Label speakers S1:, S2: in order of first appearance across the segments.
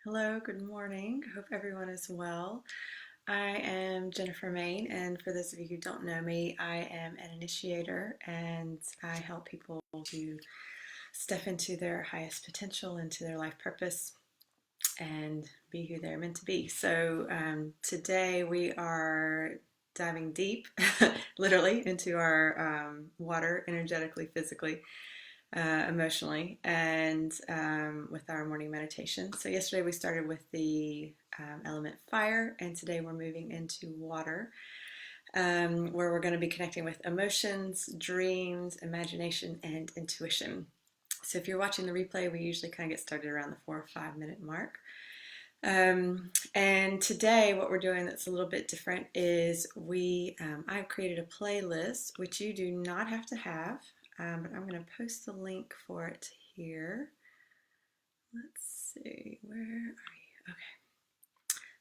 S1: Hello, good morning. Hope everyone is well. I am Jennifer Main, and for those of you who don't know me, I am an initiator and I help people to step into their highest potential, into their life purpose, and be who they're meant to be. So today we are diving deep, literally, into our water energetically, physically, emotionally, and with our morning meditation. So, yesterday we started with the element fire, and today we're moving into water, where we're going to be connecting with emotions, dreams, imagination, and intuition. So, if you're watching the replay, we usually kind of get started around the 4 or 5 minute mark. And today, what we're doing that's a little bit different is I've created a playlist, which you do not have to have, but I'm going to post the link for it here. Let's see, where are you? Okay.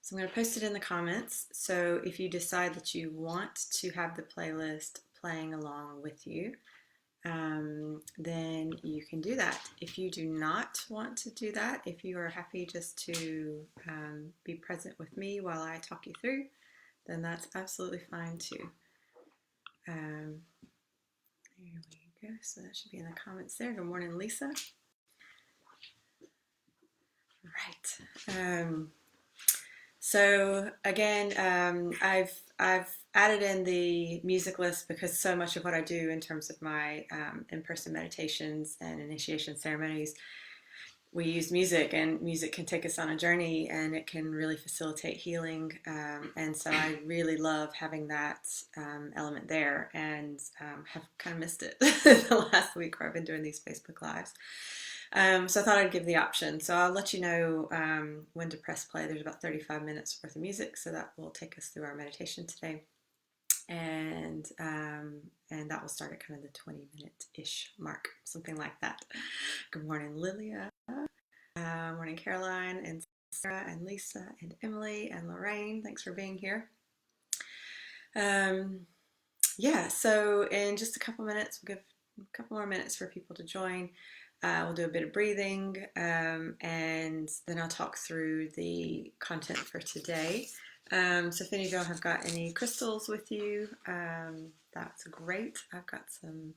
S1: So I'm going to post it in the comments. So if you decide that you want to have the playlist playing along with you, then you can do that. If you do not want to do that, if you are happy just to be present with me while I talk you through, then that's absolutely fine too. There we go. So that should be in the comments there. Good morning, Lisa. Right. So again, I've added in the music list because so much of what I do in terms of my in-person meditations and initiation ceremonies, we use music, and music can take us on a journey, and it can really facilitate healing. And so I really love having that element there, and have kind of missed it the last week where I've been doing these Facebook Lives. So I thought I'd give the option. So I'll let you know when to press play. There's about 35 minutes worth of music, so that will take us through our meditation today. And that will start at kind of the 20-minute-ish mark, something like that. Good morning, Lilia. Morning, Caroline and Sarah and Lisa and Emily and Lorraine. Thanks for being here. Yeah, so in just a couple minutes, we'll give a couple more minutes for people to join. We'll do a bit of breathing, and then I'll talk through the content for today. So if any of y'all have got any crystals with you, that's great. I've got some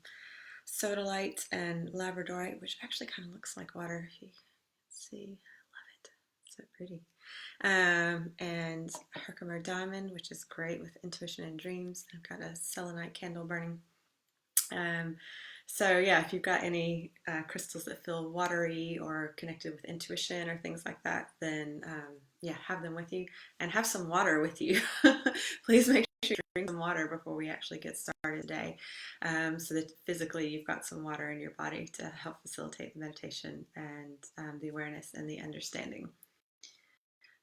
S1: sodalite and labradorite, which actually kind of looks like water, if you can see. I love it. So pretty. And Herkimer diamond, which is great with intuition and dreams. I've got a selenite candle burning. So yeah, if you've got any crystals that feel watery or connected with intuition or things like that, then yeah, have them with you, and have some water with you. Please make sure you drink some water before we actually get started today, so that physically you've got some water in your body to help facilitate the meditation and the awareness and the understanding.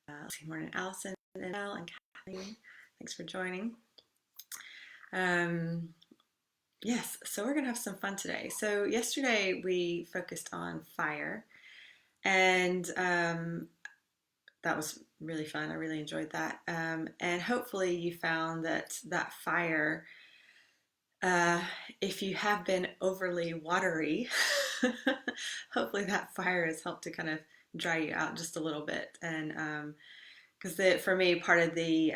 S1: Let's see, morning, Allison and Elle and Kathleen. Thanks for joining. Yes, so we're going to have some fun today. So yesterday we focused on fire, and that was really fun. I really enjoyed that. And hopefully you found that fire, if you have been overly watery, hopefully that fire has helped to kind of dry you out just a little bit. And because for me, part of the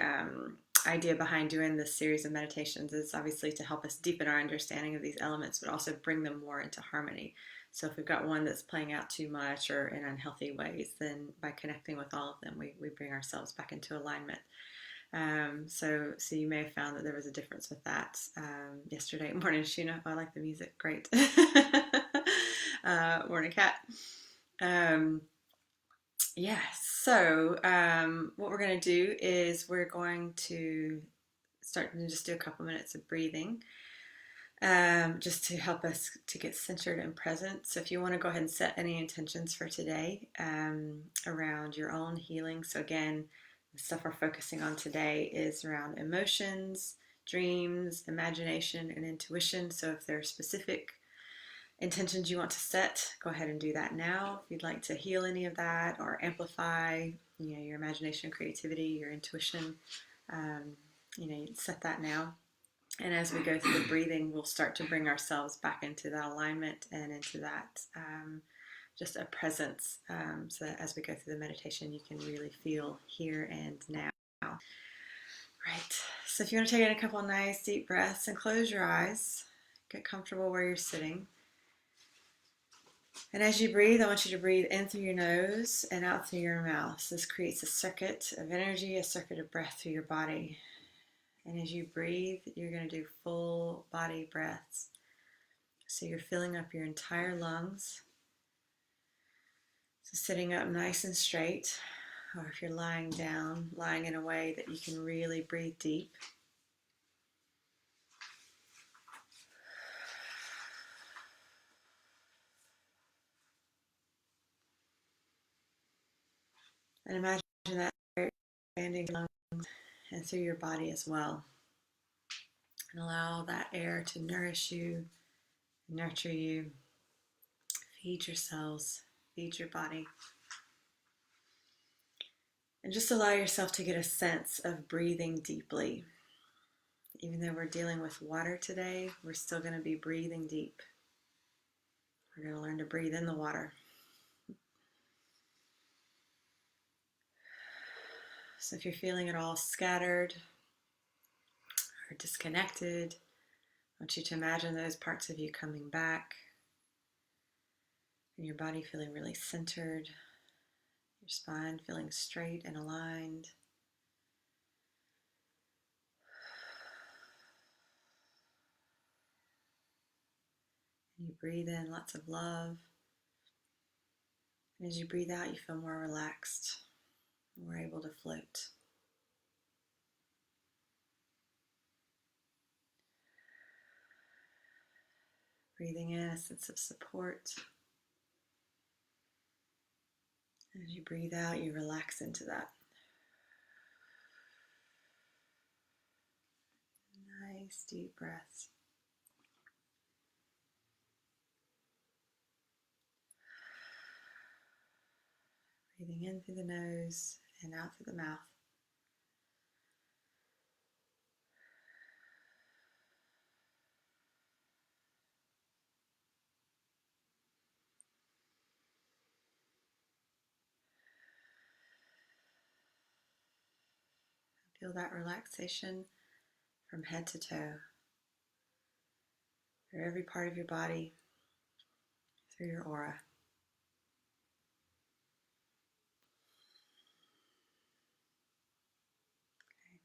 S1: idea behind doing this series of meditations is obviously to help us deepen our understanding of these elements, but also bring them more into harmony. So if we've got one that's playing out too much or in unhealthy ways, then by connecting with all of them, we bring ourselves back into alignment. So you may have found that there was a difference with that yesterday. Morning, Shuna. Oh, I like the music. Great. Morning, Kat. Yeah, so what we're going to do is we're going to start and just do a couple minutes of breathing, just to help us to get centered and present. So if you want to go ahead and set any intentions for today around your own healing. So again, the stuff we're focusing on today is around emotions, dreams, imagination, and intuition. So if there are specific intentions you want to set, go ahead and do that now. If you'd like to heal any of that or amplify, your imagination, creativity, your intuition, set that now. And as we go through the breathing, we'll start to bring ourselves back into that alignment and into that just a presence, so that as we go through the meditation, you can really feel here and now. Right. So if you want to take in a couple of nice deep breaths and close your eyes, get comfortable where you're sitting. And as you breathe, I want you to breathe in through your nose and out through your mouth. So this creates a circuit of energy, a circuit of breath through your body. And as you breathe, you're going to do full body breaths. So you're filling up your entire lungs. So sitting up nice and straight, or if you're lying down, lying in a way that you can really breathe deep. And imagine that expanding lungs and through your body as well. And allow that air to nourish you, nurture you, feed your cells, feed your body. And just allow yourself to get a sense of breathing deeply. Even though we're dealing with water today, we're still going to be breathing deep. We're going to learn to breathe in the water. So if you're feeling at all scattered or disconnected, I want you to imagine those parts of you coming back and your body feeling really centered, your spine feeling straight and aligned. And you breathe in lots of love. And as you breathe out, you feel more relaxed, more able to float. Breathing in a sense of support. As you breathe out, you relax into that. Nice deep breaths. Breathing in through the nose and out through the mouth. Feel that relaxation from head to toe, through every part of your body, through your aura. Okay.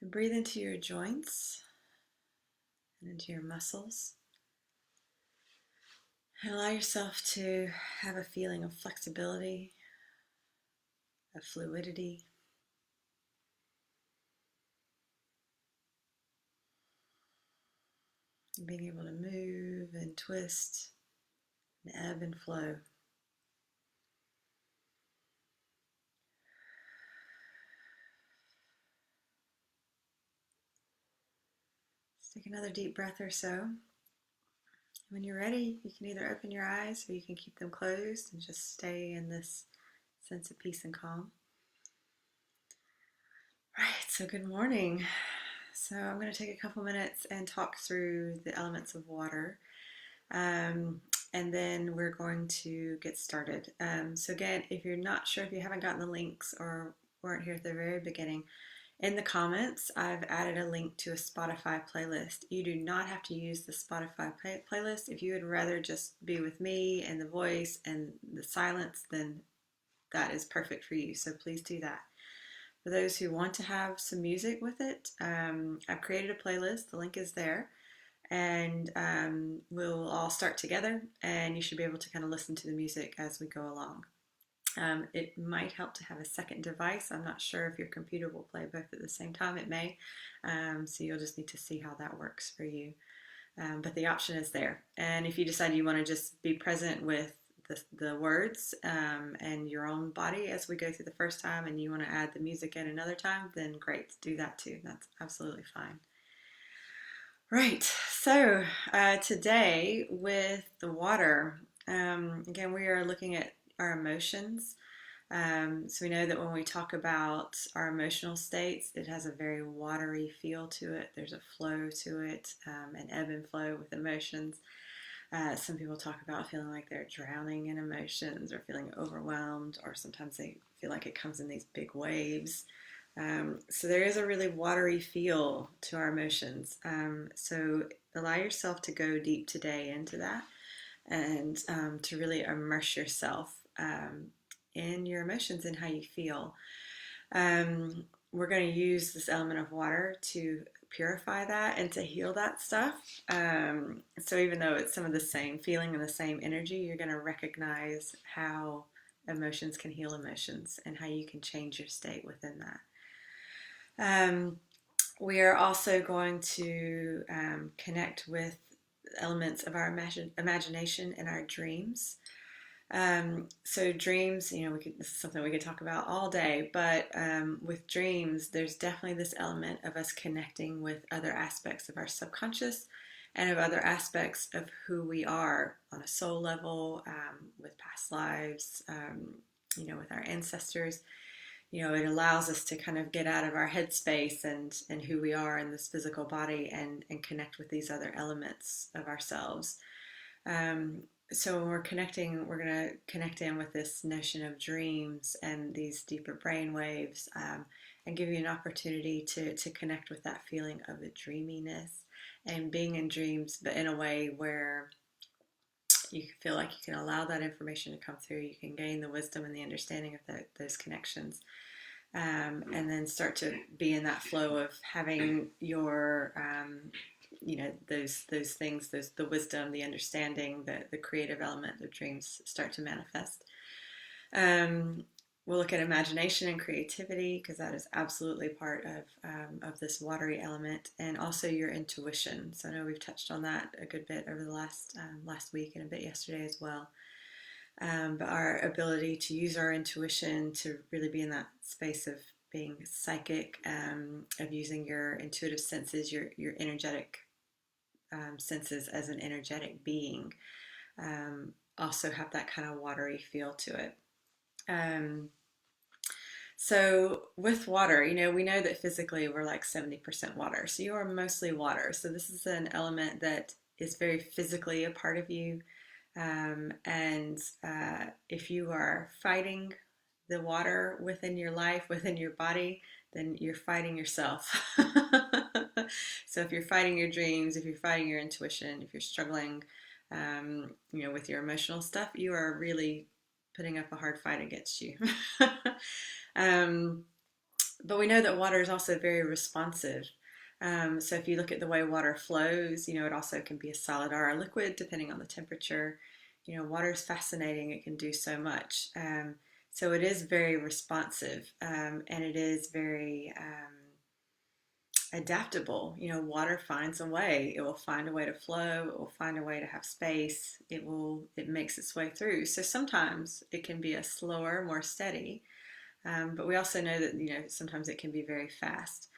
S1: And breathe into your joints and into your muscles. And allow yourself to have a feeling of flexibility, of fluidity. And being able to move and twist and ebb and flow. Let's take another deep breath or so. When you're ready, you can either open your eyes or you can keep them closed and just stay in this sense of peace and calm. Right, so good morning. So I'm going to take a couple minutes and talk through the elements of water. And then we're going to get started. So again, if you're not sure, if you haven't gotten the links or weren't here at the very beginning, in the comments, I've added a link to a Spotify playlist. You do not have to use the Spotify playlist. If you would rather just be with me and the voice and the silence, then that is perfect for you. So please do that. For those who want to have some music with it, I've created a playlist. The link is there. And we'll all start together, and you should be able to kind of listen to the music as we go along. It might help to have a second device. I'm not sure if your computer will play both at the same time. It may. So you'll just need to see how that works for you. But the option is there. And if you decide you want to just be present with the words and your own body as we go through the first time, and you want to add the music in another time, then great, do that too. That's absolutely fine. Right, so today with the water, again, we are looking at our emotions. So we know that when we talk about our emotional states, it has a very watery feel to it. There's a flow to it, an ebb and flow with emotions. Some people talk about feeling like they're drowning in emotions or feeling overwhelmed, or sometimes they feel like it comes in these big waves. So there is a really watery feel to our emotions. So allow yourself to go deep today into that, and to really immerse yourself in your emotions and how you feel. We're going to use this element of water to purify that and to heal that stuff. So even though it's some of the same feeling and the same energy, you're going to recognize how emotions can heal emotions and how you can change your state within that. We are also going to connect with elements of our imagination and our dreams. So dreams, this is something we could talk about all day, but with dreams, there's definitely this element of us connecting with other aspects of our subconscious and of other aspects of who we are on a soul level, with past lives, with our ancestors. It allows us to kind of get out of our headspace and who we are in this physical body, and connect with these other elements of ourselves. So when we're connecting, we're going to connect in with this notion of dreams and these deeper brain waves, and give you an opportunity to connect with that feeling of the dreaminess and being in dreams, but in a way where you feel like you can allow that information to come through. You can gain the wisdom and the understanding of those connections, and then start to be in that flow of having your those things, the wisdom, the understanding, the creative element of dreams start to manifest. We'll look at imagination and creativity, because that is absolutely part of this watery element, and also your intuition. So I know we've touched on that a good bit over the last week and a bit yesterday as well. But our ability to use our intuition to really be in that space of being psychic, of using your intuitive senses, your energetic senses as an energetic being, also have that kind of watery feel to it. So with water, we know that physically we're like 70% water. So you are mostly water. So this is an element that is very physically a part of you. And if you are fighting the water within your life, within your body, then you're fighting yourself. So if you're fighting your dreams, if you're fighting your intuition, if you're struggling, with your emotional stuff, you are really putting up a hard fight against you. But we know that water is also very responsive. So if you look at the way water flows, it also can be a solid or a liquid depending on the temperature. Water is fascinating. It can do so much. So it is very responsive, and it is very adaptable. Water finds a way. It will find a way to flow. It will find a way to have space. It makes its way through. So sometimes it can be a slower, more steady. But we also know that, sometimes it can be very fast.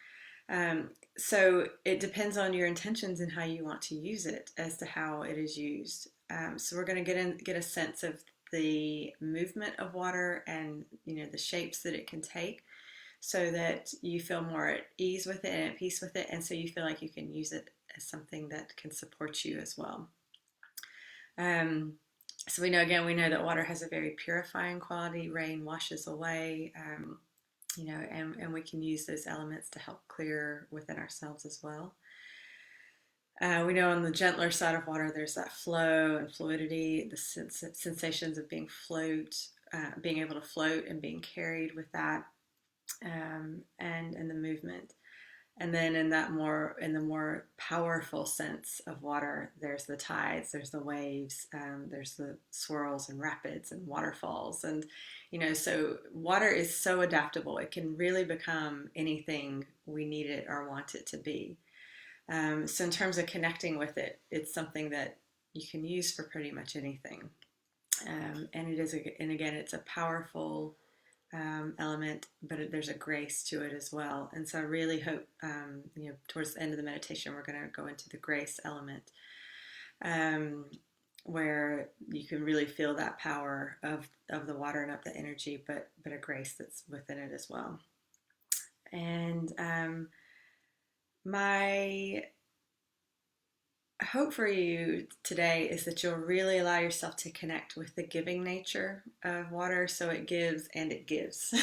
S1: So it depends on your intentions and how you want to use it as to how it is used. So we're going to get a sense of the movement of water and, the shapes that it can take, so that you feel more at ease with it and at peace with it. And so you feel like you can use it as something that can support you as well. So we know that water has a very purifying quality. Rain washes away, and we can use those elements to help clear within ourselves as well. We know on the gentler side of water, there's that flow and fluidity, the sensations of being able to float and being carried with that, and the movement. And then in the more powerful sense of water, there's the tides, there's the waves, there's the swirls and rapids and waterfalls. And, so water is so adaptable. It can really become anything we need it or want it to be. So in terms of connecting with it, it's something that you can use for pretty much anything. And again, it's a powerful element, but there's a grace to it as well. And so I really hope, towards the end of the meditation, we're going to go into the grace element, where you can really feel that power of the water and of the energy, but a grace that's within it as well. And my hope for you today is that you'll really allow yourself to connect with the giving nature of water, so it gives and it gives.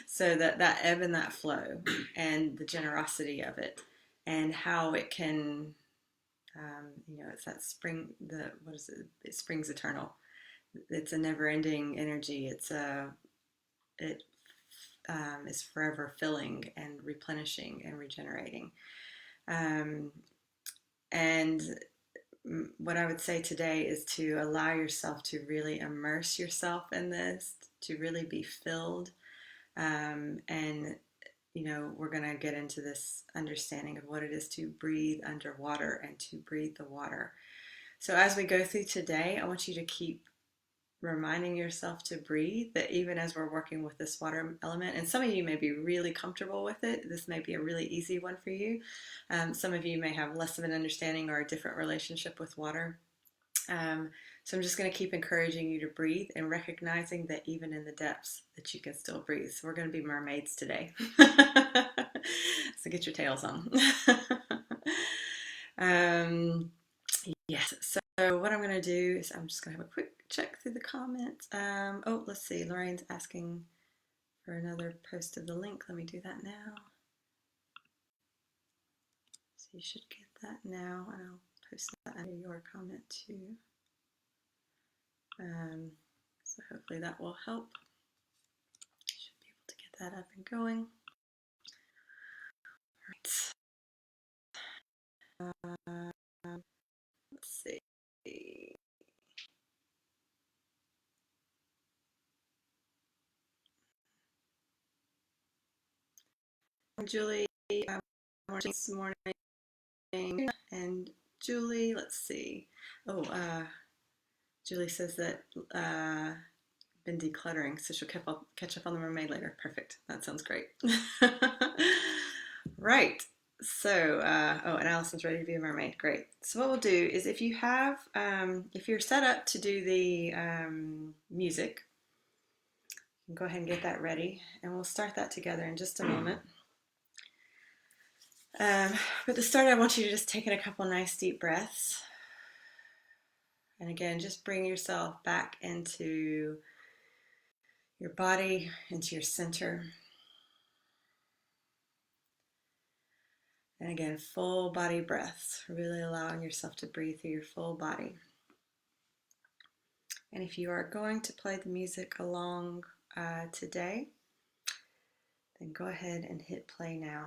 S1: So that ebb and that flow and the generosity of it, and how it can, it's that spring, the what is it, it springs eternal. It's a never-ending energy. It is forever filling and replenishing and regenerating. um, and what I would say today is to allow yourself to really immerse yourself in this, to really be filled. And, we're going to get into this understanding of what it is to breathe underwater and to breathe the water. So as we go through today, I want you to keep reminding yourself to breathe, that even as we're working with this water element, and some of you may be really comfortable with it, this may be a really easy one for you. Some of you may have less of an understanding or a different relationship with water. So I'm just going to keep encouraging you to breathe and recognizing that even in the depths that you can still breathe. So we're going to be mermaids today. So get your tails on. Yes. So what I'm going to do is I'm just going to have a quick check through the comments. Let's see. Lorraine's asking for another post of the link. Let me do that now. So you should get that now, and I'll post that under your comment too. So hopefully that will help. Should be able to get that up and going. All right. Let's see. Julie, this morning, and Julie, let's see. Julie says that been decluttering, so she'll catch up on the mermaid later. Perfect. That sounds great. Right. So, and Allison's ready to be a mermaid. Great. So what we'll do is if you're set up to do the music, you can go ahead and get that ready, and we'll start that together in just a moment. But to start, I want you to just take in a couple nice deep breaths. And again, just bring yourself back into your body, into your center. And again, full body breaths, really allowing yourself to breathe through your full body. And if you are going to play the music along today, then go ahead and hit play now.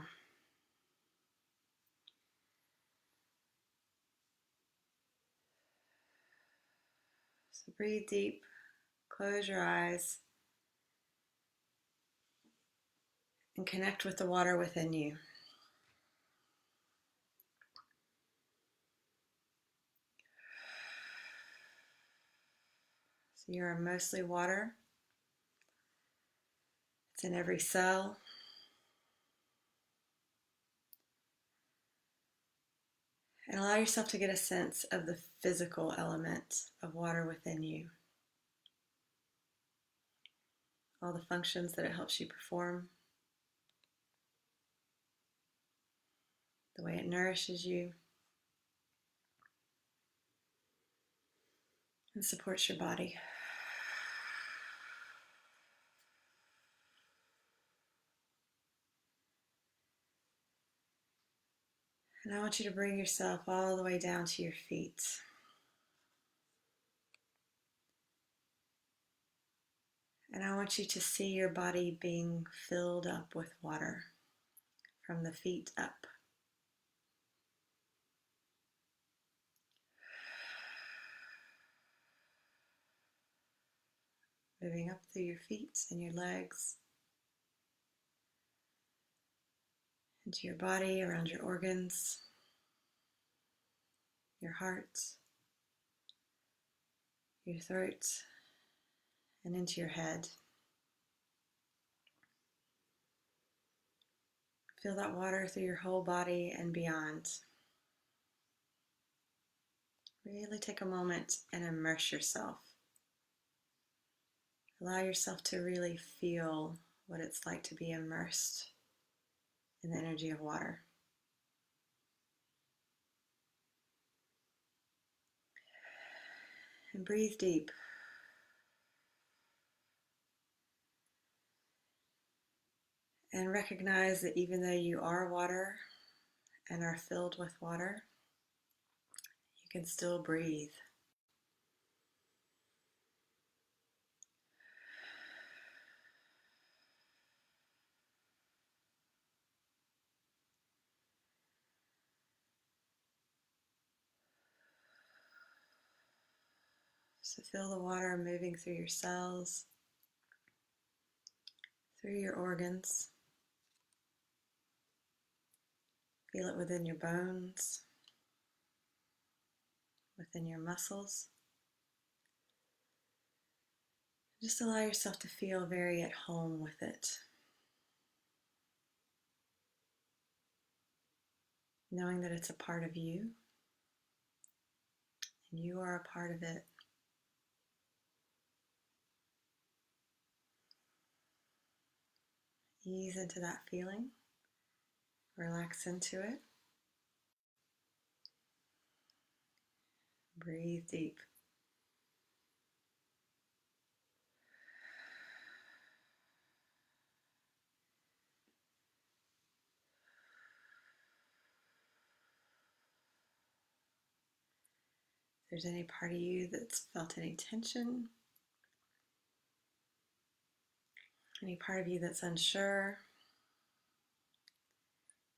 S1: So breathe deep, close your eyes, and connect with the water within you. So you are mostly water. It's in every cell. And allow yourself to get a sense of the physical element of water within you. All the functions that it helps you perform. The way it nourishes you and supports your body. And I want you to bring yourself all the way down to your feet. And I want you to see your body being filled up with water from the feet up. Moving up through your feet and your legs, into your body, around your organs, your heart, your throat, and into your head. Feel that water through your whole body and beyond. Really take a moment and immerse yourself. Allow yourself to really feel what it's like to be immersed in the energy of water. And breathe deep. And recognize that even though you are water and are filled with water, you can still breathe. So feel the water moving through your cells, through your organs. Feel it within your bones, within your muscles. Just allow yourself to feel very at home with it, knowing that it's a part of you and you are a part of it. Ease into that feeling, relax into it, breathe deep. If there's any part of you that's felt any tension, any part of you that's unsure,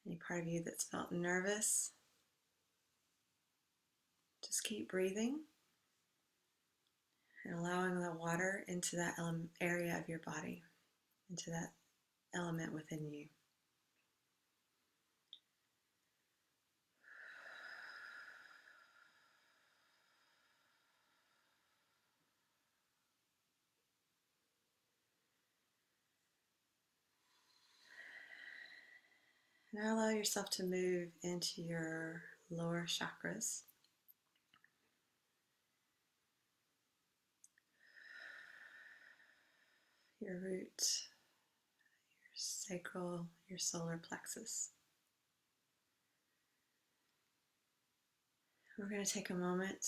S1: any part of you that's felt nervous, just keep breathing and allowing the water into that area of your body, into that element within you. Now allow yourself to move into your lower chakras. Your root, your sacral, your solar plexus. We're going to take a moment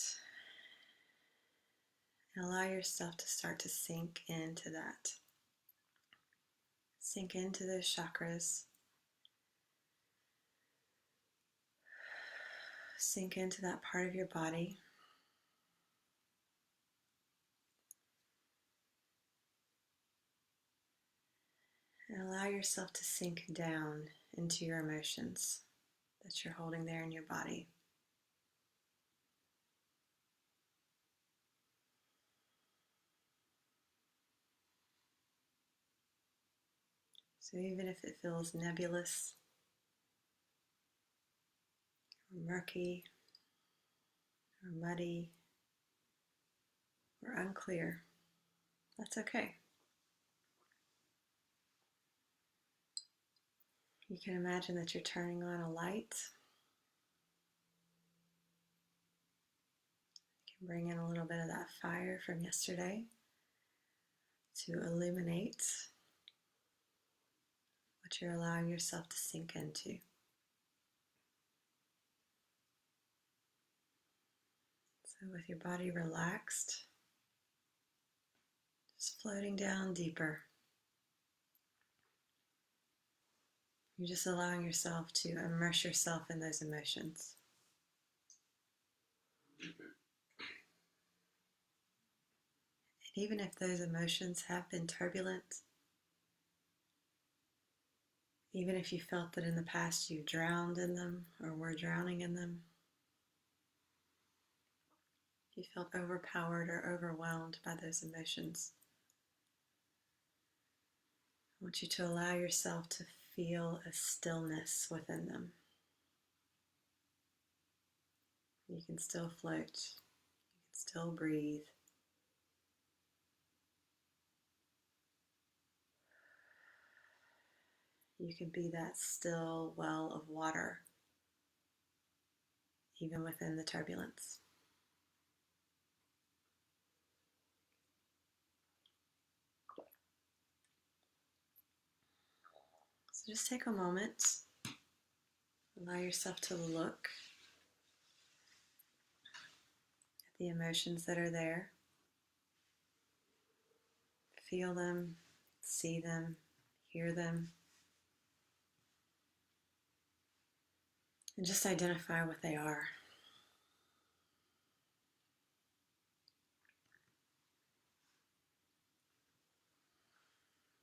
S1: and allow yourself to start to sink into that. Sink into those chakras. Sink into that part of your body. And allow yourself to sink down into your emotions that you're holding there in your body. So even if it feels nebulous, or murky, or muddy, or unclear, that's okay. You can imagine that you're turning on a light. You can bring in a little bit of that fire from yesterday to illuminate what you're allowing yourself to sink into. So with your body relaxed, just floating down deeper, you're just allowing yourself to immerse yourself in those emotions. And even if those emotions have been turbulent, even if you felt that in the past you drowned in them or were drowning in them, if you felt overpowered or overwhelmed by those emotions, I want you to allow yourself to feel a stillness within them. You can still float, you can still breathe. You can be that still well of water, even within the turbulence. So just take a moment, allow yourself to look the emotions that are there. Feel them, see them, hear them, and just identify what they are.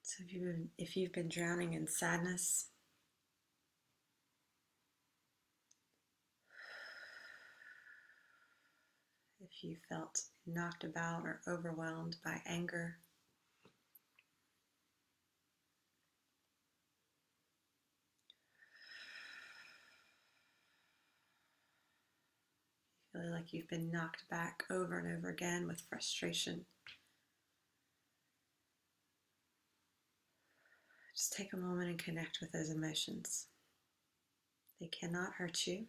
S1: So if you've been drowning in sadness, if you felt knocked about or overwhelmed by anger, feel like you've been knocked back over and over again with frustration, just take a moment and connect with those emotions. They cannot hurt you.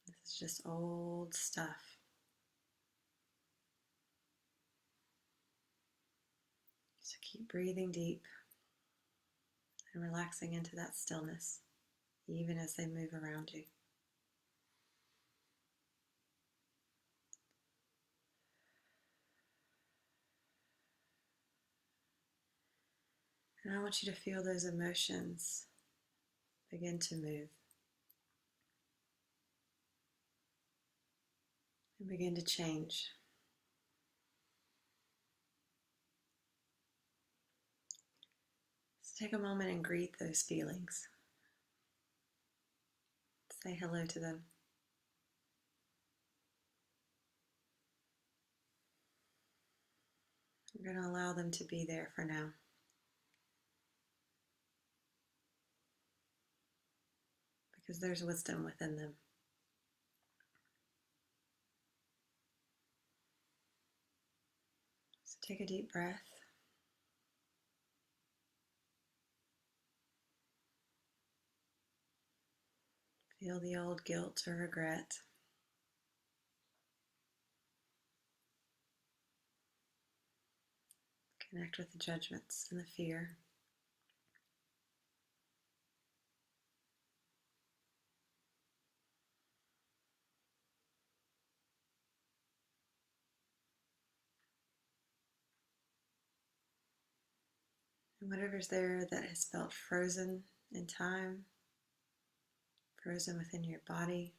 S1: This is just old stuff. So keep breathing deep and relaxing into that stillness, even as they move around you. And I want you to feel those emotions begin to move and begin to change. So take a moment and greet those feelings. Say hello to them. We're going to allow them to be there for now. Because there's wisdom within them. So take a deep breath. Feel the old guilt or regret. Connect with the judgments and the fear. And whatever's there that has felt frozen in time, frozen within your body,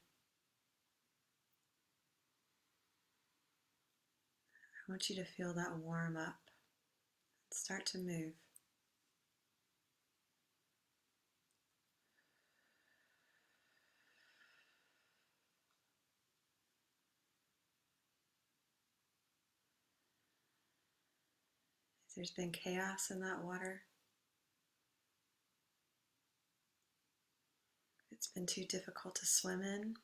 S1: I want you to feel that warm up and start to move. If there's been chaos in that water, if it's been too difficult to swim in,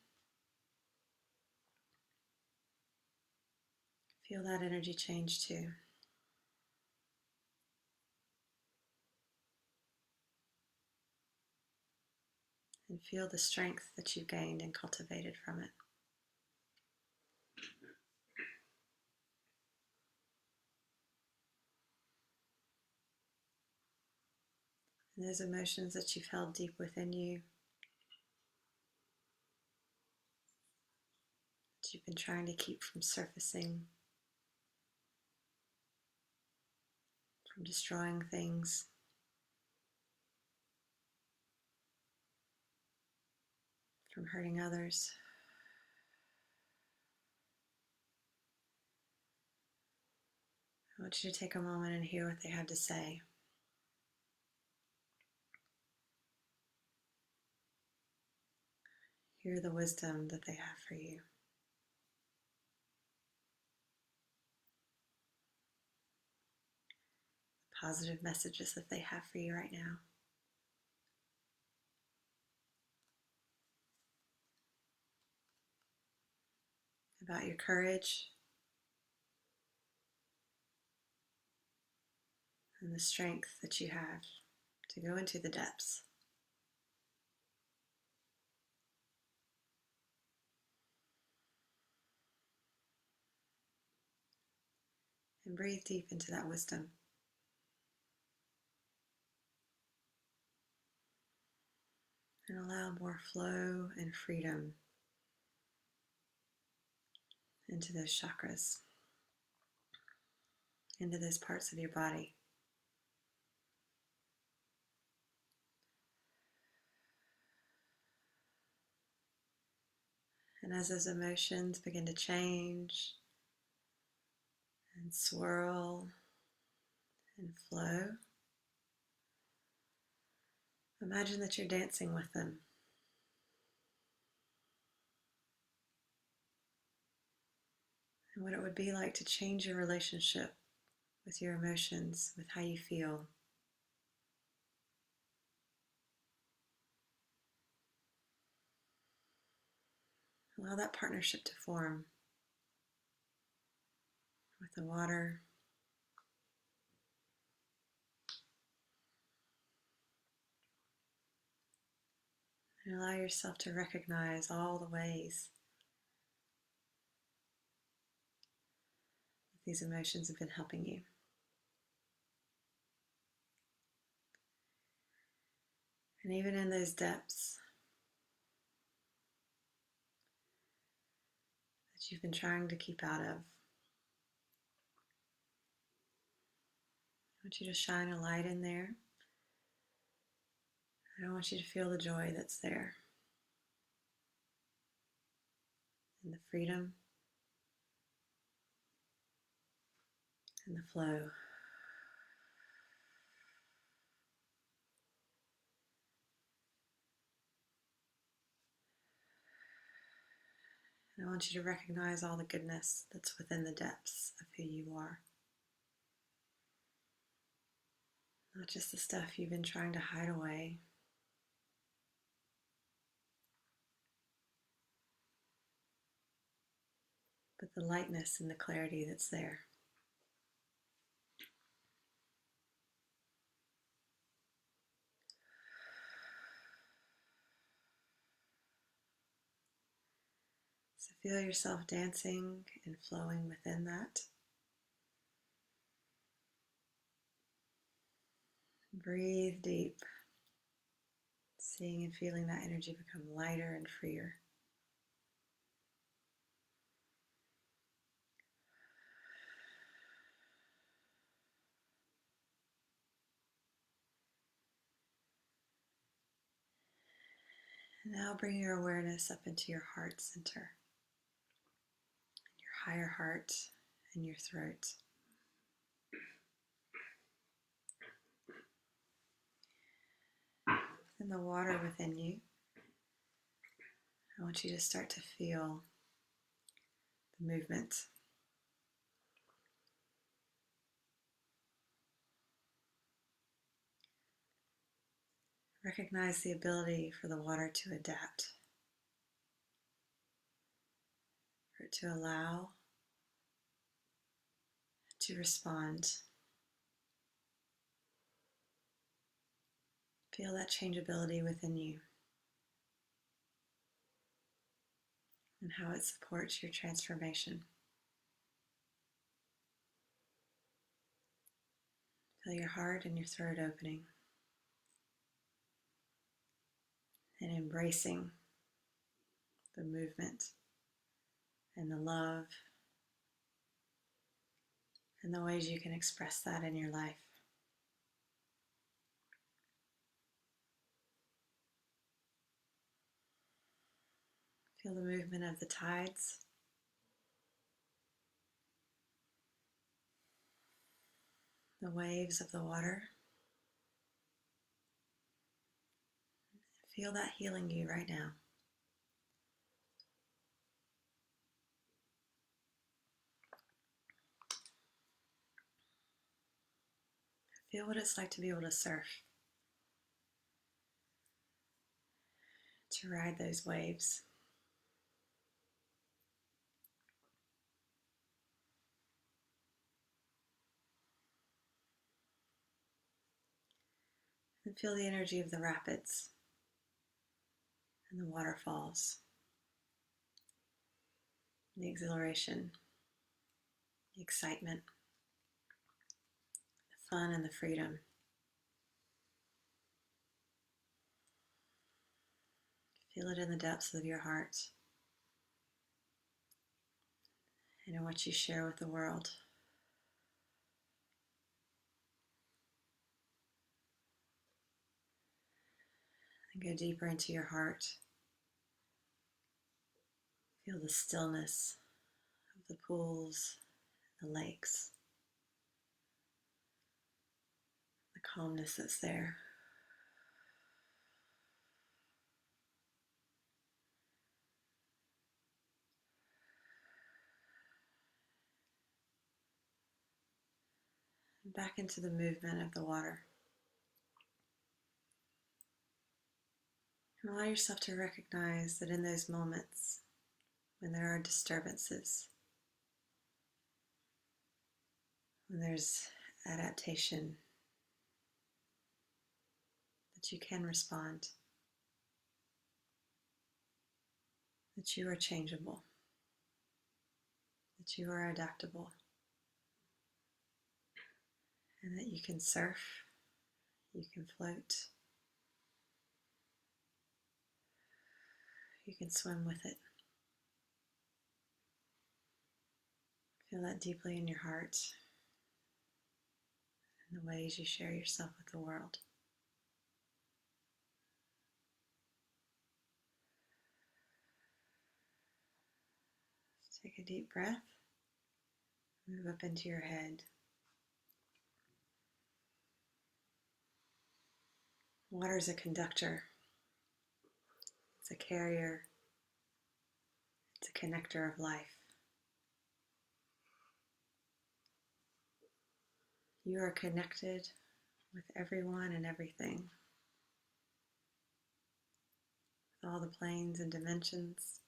S1: feel that energy change too. And feel the strength that you've gained and cultivated from it. And those emotions that you've held deep within you, that you've been trying to keep from surfacing, from destroying things, from hurting others. I want you to take a moment and hear what they have to say. Hear the wisdom that they have for you. The positive messages that they have for you right now. About your courage and the strength that you have to go into the depths. And breathe deep into that wisdom. And allow more flow and freedom into those chakras, into those parts of your body. And as those emotions begin to change and swirl and flow, imagine that you're dancing with them. And what it would be like to change your relationship with your emotions, with how you feel. Allow that partnership to form with the water. And allow yourself to recognize all the ways that these emotions have been helping you. And even in those depths that you've been trying to keep out of, I want you to shine a light in there. I want you to feel the joy that's there, and the freedom, and the flow. And I want you to recognize all the goodness that's within the depths of who you are. Not just the stuff you've been trying to hide away, but the lightness and the clarity that's there. So feel yourself dancing and flowing within that. Breathe deep, seeing and feeling that energy become lighter and freer. And now bring your awareness up into your heart center, your higher heart and your throat. And the water within you, I want you to start to feel the movement. Recognize the ability for the water to adapt, for it to allow, to respond. Feel that changeability within you and how it supports your transformation. Feel your heart and your throat opening and embracing the movement and the love and the ways you can express that in your life. Feel the movement of the tides, the waves of the water. Feel that healing you right now. Feel what it's like to be able to surf, to ride those waves. And feel the energy of the rapids and the waterfalls, the exhilaration, the excitement, the fun and the freedom. Feel it in the depths of your heart. and in what you share with the world. And go deeper into your heart. Feel the stillness of the pools, the lakes, the calmness that's there. And back into the movement of the water. And allow yourself to recognize that in those moments when there are disturbances, when there's adaptation, that you can respond, that you are changeable, that you are adaptable, and that you can surf, you can float, you can swim with it. Feel that deeply in your heart and the ways you share yourself with the world. So take a deep breath, move up into your head. Water is a conductor, it's a carrier, it's a connector of life. You are connected with everyone and everything, with all the planes and dimensions,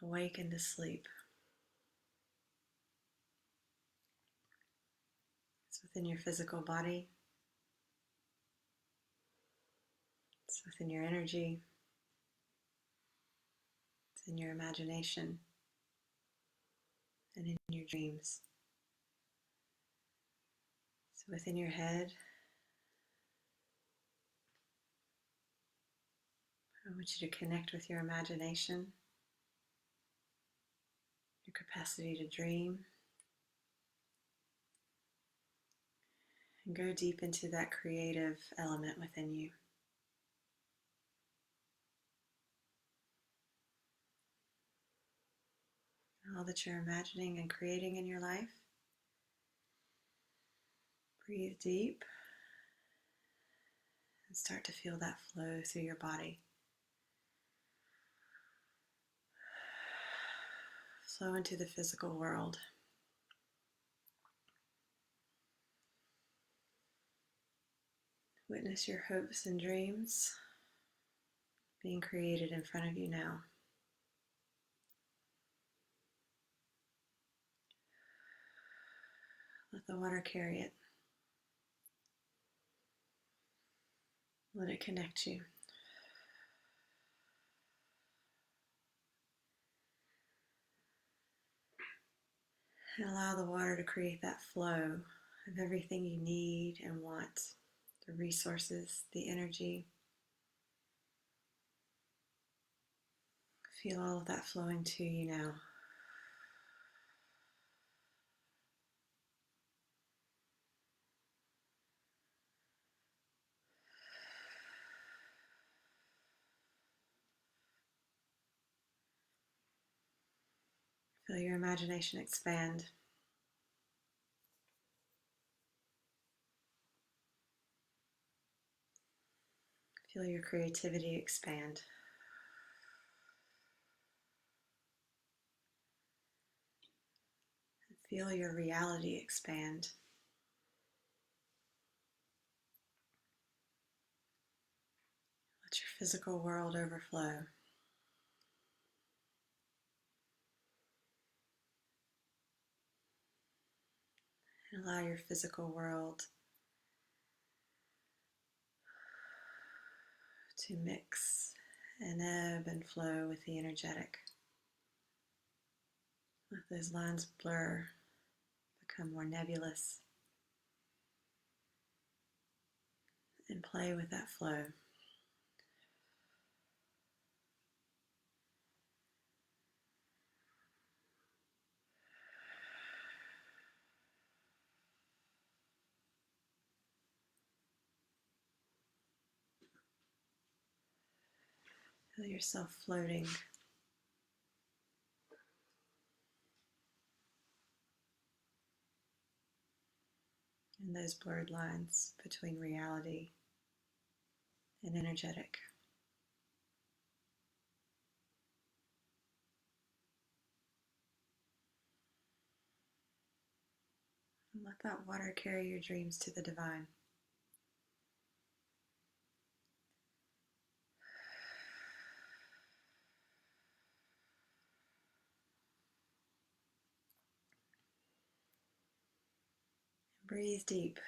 S1: awake and asleep. It's within your physical body, it's within your energy, it's in your imagination, and in your dreams. So within your head, I want you to connect with your imagination, your capacity to dream, and go deep into that creative element within you. All that you're imagining and creating in your life. Breathe deep and start to feel that flow through your body. Flow into the physical world. Witness your hopes and dreams being created in front of you now. Let the water carry it. Let it connect you. And allow the water to create that flow of everything you need and want, the resources, the energy. Feel all of that flowing to you now. Feel your imagination expand. Feel your creativity expand. Feel your reality expand. Let your physical world overflow. And allow your physical world to mix and ebb and flow with the energetic. Let those lines blur, become more nebulous, and play with that flow. Feel yourself floating in those blurred lines between reality and energetic. And let that water carry your dreams to the divine. Breathe deep.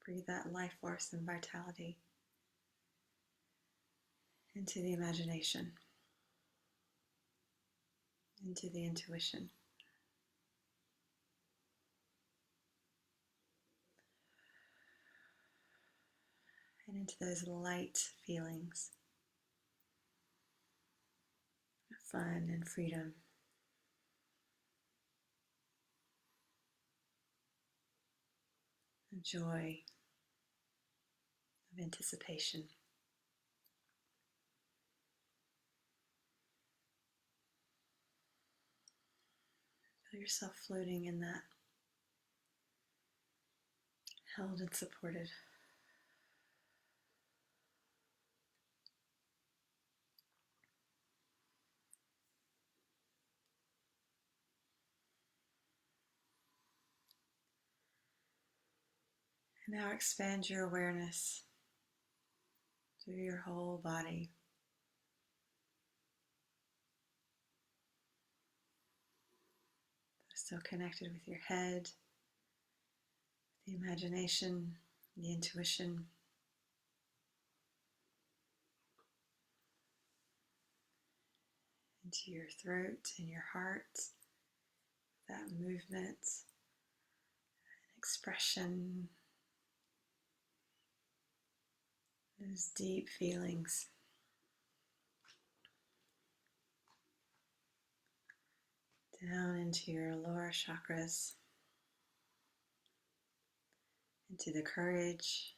S1: Breathe that life force and vitality into the imagination, into the intuition, and into those light feelings of fun and freedom, of joy, of anticipation. Feel yourself floating in that, held and supported. And now expand your awareness through your whole body. Still connected with your head, the imagination, the intuition. Into your throat and your heart, that movement, expression, those deep feelings. Down into your lower chakras, into the courage,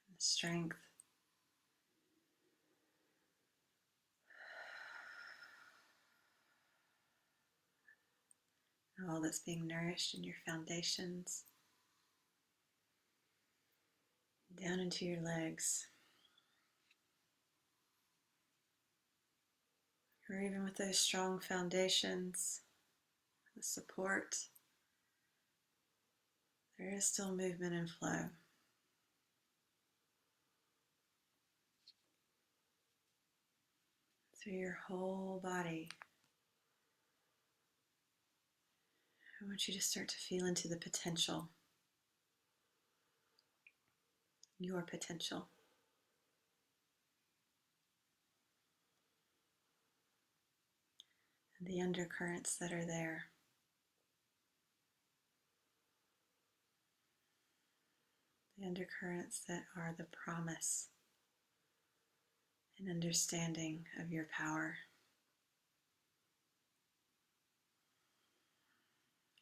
S1: the strength, all that's being nourished in your foundations. Down into your legs, or even with those strong foundations, the support, there is still movement and flow. Through your whole body. I want you to start to feel into the potential, your potential. And the undercurrents that are there. The undercurrents that are the promise and understanding of your power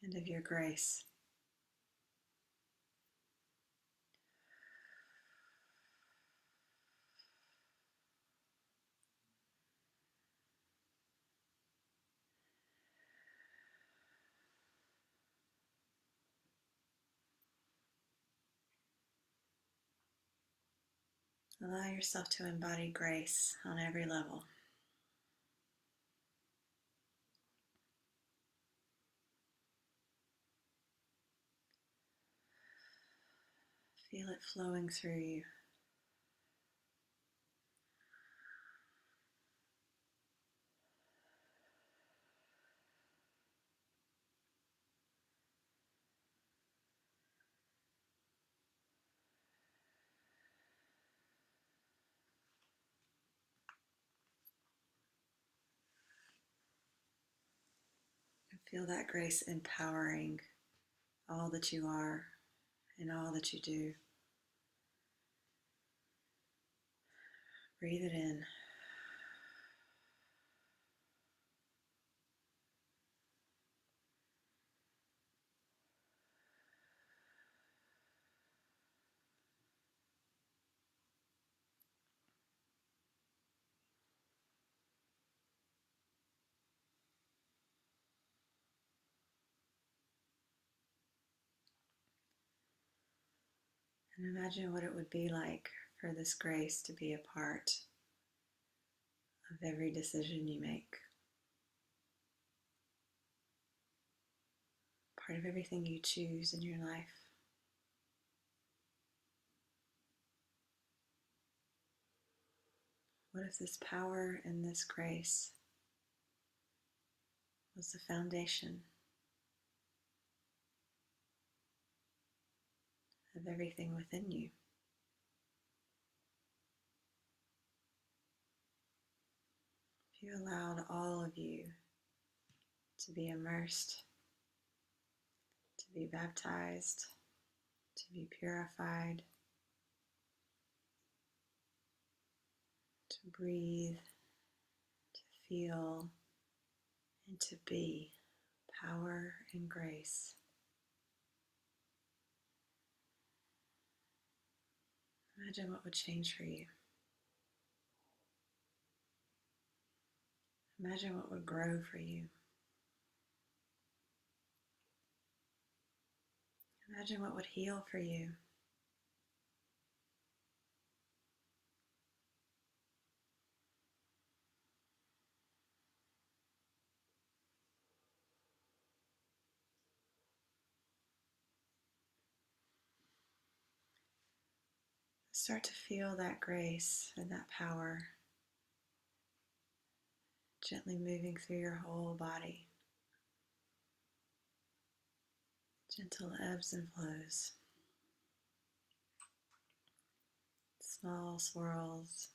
S1: and of your grace. Allow yourself to embody grace on every level. Feel it flowing through you. And feel that grace empowering all that you are and all that you do. Breathe it in. And imagine what it would be like for this grace to be a part of every decision you make, part of everything you choose in your life. What if this power and this grace was the foundation of everything within you? If you allowed all of you to be immersed, to be baptized, to be purified, to breathe, to feel, and to be power and grace. Imagine what would change for you. Imagine what would grow for you. Imagine what would heal for you. Start to feel that grace and that power gently moving through your whole body. Gentle ebbs and flows. Small swirls.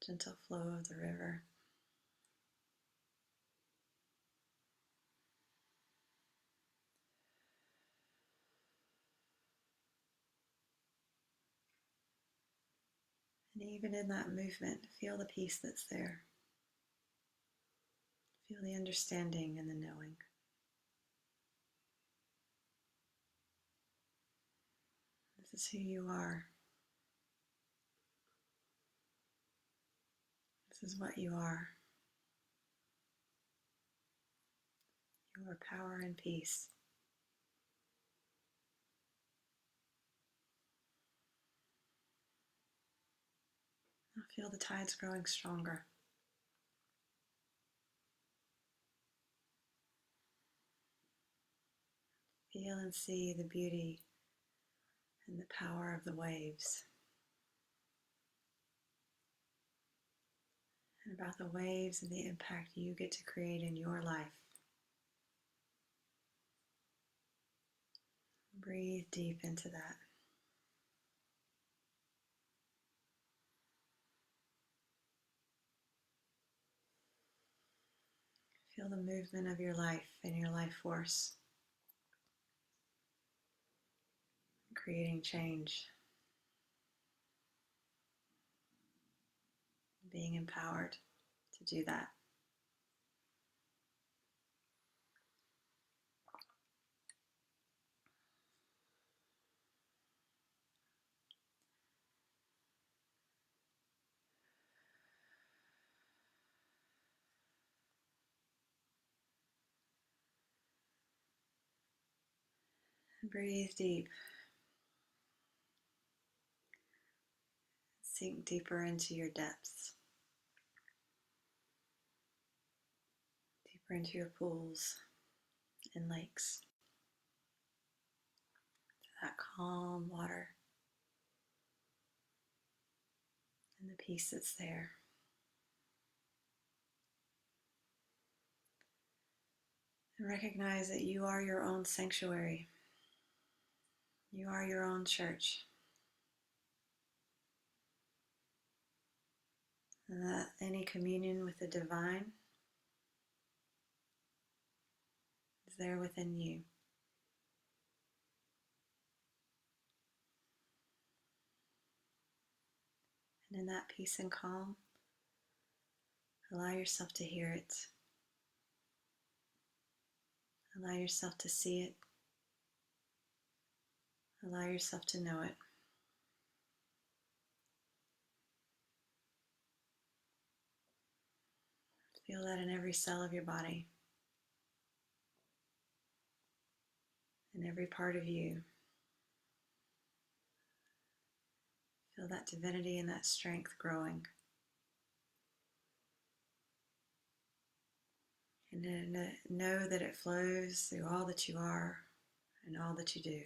S1: Gentle flow of the river. And even in that movement, feel the peace that's there. Feel the understanding and the knowing. This is who you are. This is what you are. You are power and peace. Now feel the tides growing stronger. Feel and see the beauty and the power of the waves. And about the waves and the impact you get to create in your life. Breathe deep into that. Feel the movement of your life and your life force, creating change, being empowered to do that. Breathe deep. Sink deeper into your depths, deeper into your pools and lakes, that calm water and the peace that's there. And recognize that you are your own sanctuary. You are your own church. And that any communion with the divine is there within you. And in that peace and calm, allow yourself to hear it. Allow yourself to see it. Allow yourself to know it. Feel that in every cell of your body. in every part of you. Feel that divinity and that strength growing. And then know that it flows through all that you are and all that you do.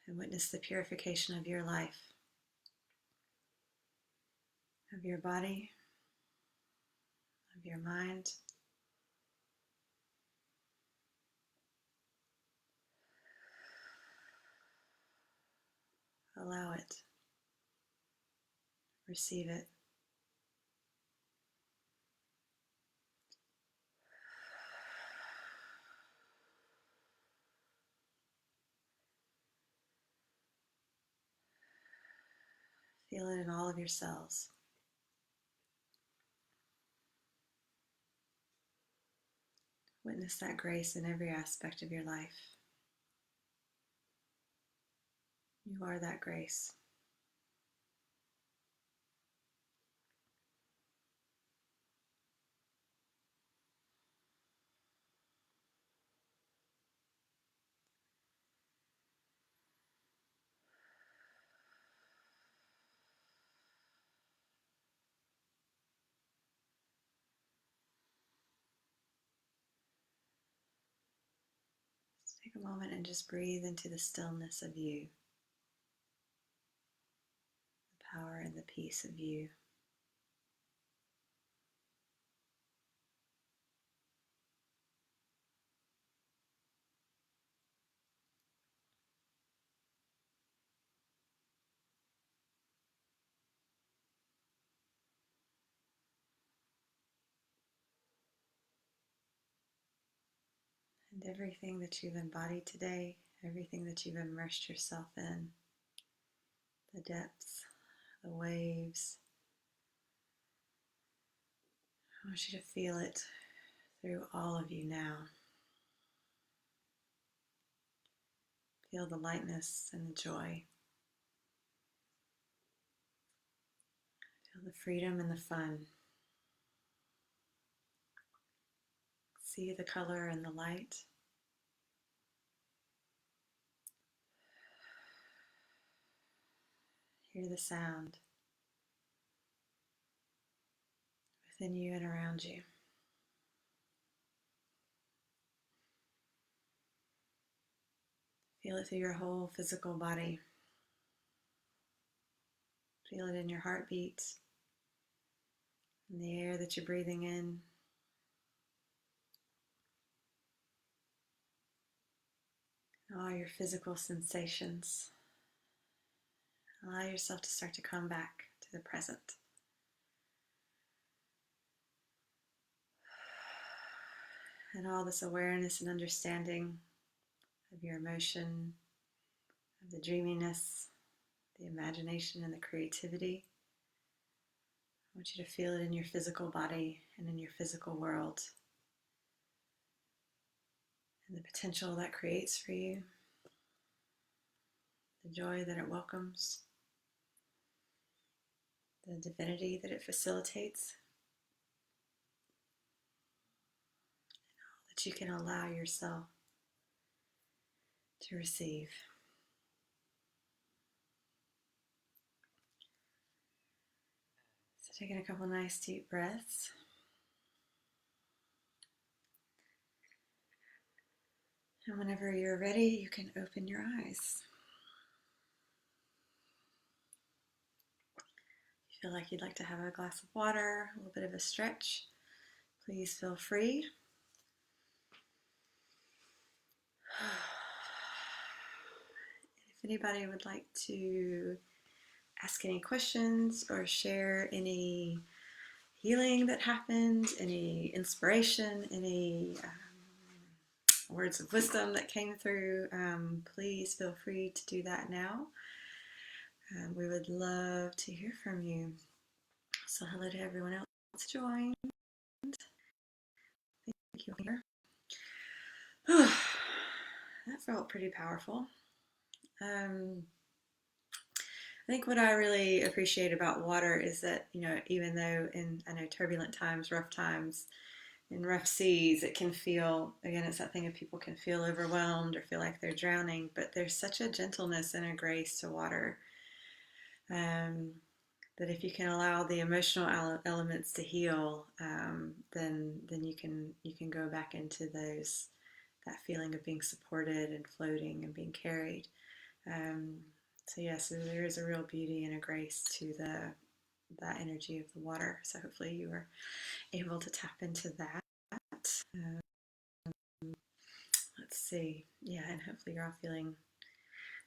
S1: And witness the purification of your life, of your body, of your mind. Allow it. Receive it. Feel it in all of your cells. Witness that grace in every aspect of your life. You are that grace. Take a moment and just breathe into the stillness of you, the power and the peace of you. And everything that you've embodied today, everything that you've immersed yourself in, the depths, the waves, I want you to feel it through all of you now. Feel the lightness and the joy. Feel the freedom and the fun. See the color and the light. Hear the sound within you and around you. Feel it through your whole physical body. Feel it in your heartbeats, in the air that you're breathing in. All your physical sensations. Allow yourself to start to come back to the present. And all this awareness and understanding of your emotion, of the dreaminess, the imagination, and the creativity. I want you to feel it in your physical body and in your physical world, and the potential that creates for you, the joy that it welcomes, the divinity that it facilitates, that you can allow yourself to receive. So taking a couple nice deep breaths. And whenever you're ready, you can open your eyes. If you feel like you'd like to have a glass of water, a little bit of a stretch, please feel free. If anybody would like to ask any questions or share any healing that happened, any inspiration, any words of wisdom that came through, please feel free to do that now. We would love to hear from you. So hello to everyone else that's joined. Thank you here. That felt pretty powerful. think what I really appreciate about water is that, even though in, I know, turbulent times, rough times, in rough seas, it can feel, again, it's that thing of people can feel overwhelmed or feel like they're drowning, but there's such a gentleness and a grace to water, um, that if you can allow the emotional elements to heal, then you can go back into that feeling of being supported and floating and being carried. Um, so yes, there is a real beauty and a grace to that energy of the water. So hopefully you were able to tap into that. Um, let's see. Yeah, and hopefully you're all feeling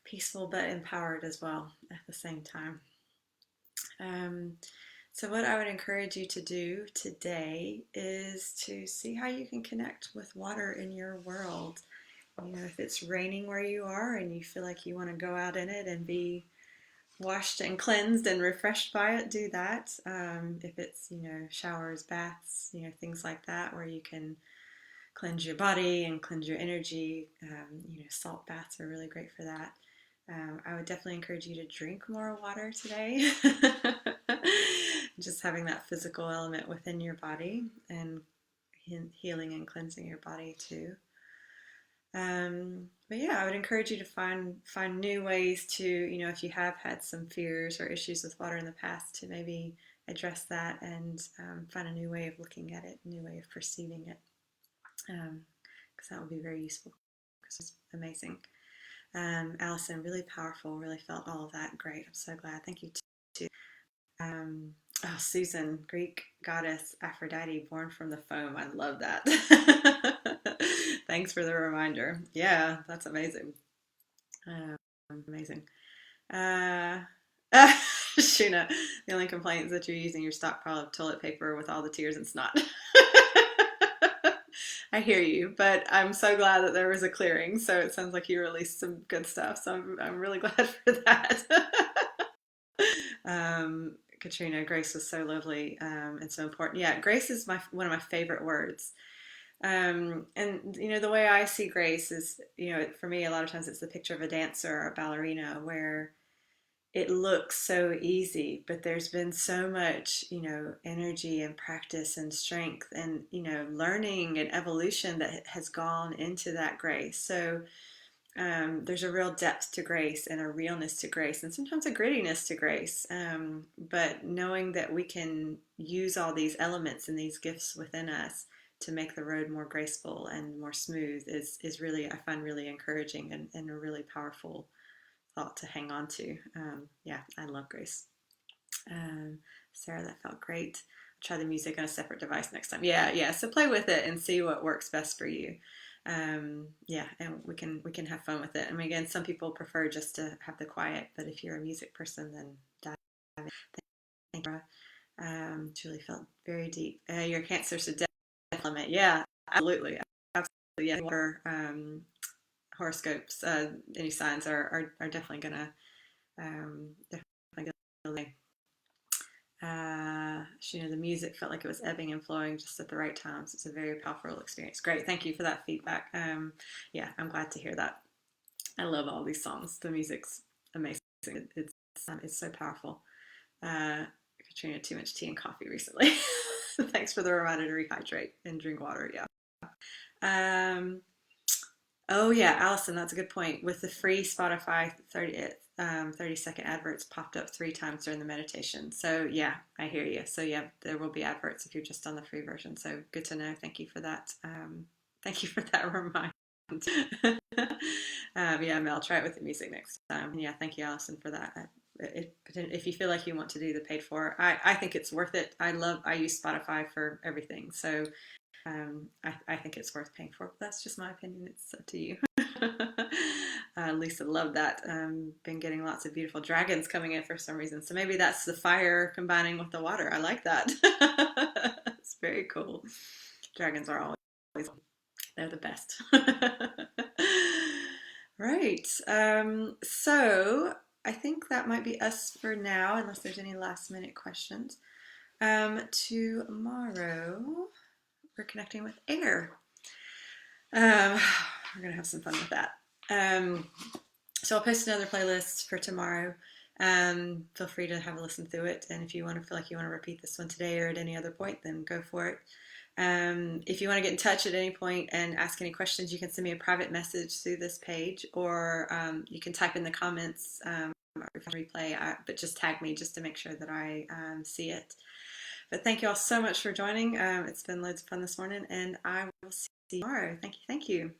S1: peaceful but empowered as well at the same time. Um, so, what I would encourage you to do today is to see how you can connect with water in your world. If it's raining where you are and you feel like you want to go out in it and be washed and cleansed and refreshed by it, do that. If it's, showers, baths, things like that, where you can cleanse your body and cleanse your energy, salt baths are really great for that. I would definitely encourage you to drink more water today. Just having that physical element within your body and healing and cleansing your body too. But yeah, I would encourage you to find new ways to, if you have had some fears or issues with water in the past, to maybe address that and find a new way of looking at it, a new way of perceiving it, because that will be very useful. Because it's amazing. Allison, really powerful. Really felt all of that. Great. I'm so glad. Thank you too. Susan, Greek goddess Aphrodite, born from the foam. I love that. Thanks for the reminder. Yeah, that's amazing. Amazing. Uh, Shuna, the only complaint is that you're using your stockpile of toilet paper with all the tears and snot. I hear you, but I'm so glad that there was a clearing. So it sounds like you released some good stuff. So I'm really glad for that. Katrina, grace was so lovely and so important. Yeah, grace is one of my favorite words. And the way I see grace is, for me, a lot of times it's the picture of a dancer or a ballerina where it looks so easy, but there's been so much, energy and practice and strength and, learning and evolution that has gone into that grace. So there's a real depth to grace and a realness to grace and sometimes a grittiness to grace. But knowing that we can use all these elements and these gifts within us to make the road more graceful and more smooth is really, I find really encouraging and a really powerful thought to hang on to. Yeah, I love grace. Sarah, that felt great. I'll try the music on a separate device next time. Yeah. So play with it and see what works best for you. Yeah, and we can have fun with it. I mean, again, some people prefer just to have the quiet, but if you're a music person, then dive in. Thank you. Julie felt very deep. Your Cancer, so definitely. Yeah, absolutely. Yeah, water, horoscopes, any signs are definitely gonna definitely gonna. The music felt like it was ebbing and flowing just at the right times. It's a very powerful experience. Great, thank you for that feedback. Yeah, I'm glad to hear that. I love all these songs. The music's amazing. It's so powerful. Katrina, too much tea and coffee recently. Thanks for the reminder to rehydrate and drink water. Yeah. Oh yeah, Allison, that's a good point. With the free Spotify 30-second adverts popped up 3 times during the meditation. So yeah, I hear you. So yeah, there will be adverts if you're just on the free version. So good to know. Thank you for that. Thank you for that reminder. Yeah, Mel, try it with the music next time. Yeah, thank you, Allison, for that. If you feel like you want to do the paid for, I think it's worth it. I use Spotify for everything. So I think it's worth paying for. But that's just my opinion. It's up to you. Lisa, love that. Been getting lots of beautiful dragons coming in for some reason. So maybe that's the fire combining with the water. I like that. It's very cool. Dragons are always, they're the best. Right. So I think that might be us for now, unless there's any last minute questions. Tomorrow we're connecting with air. We're gonna have some fun with that. So I'll post another playlist for tomorrow. Feel free to have a listen through it. And if you want to feel like you want to repeat this one today or at any other point, then go for it. If you want to get in touch at any point and ask any questions, you can send me a private message through this page, or you can type in the comments or replay, but just tag me just to make sure that I see it. But thank you all so much for joining. It's been loads of fun this morning, and I will see you tomorrow. Thank you. Thank you.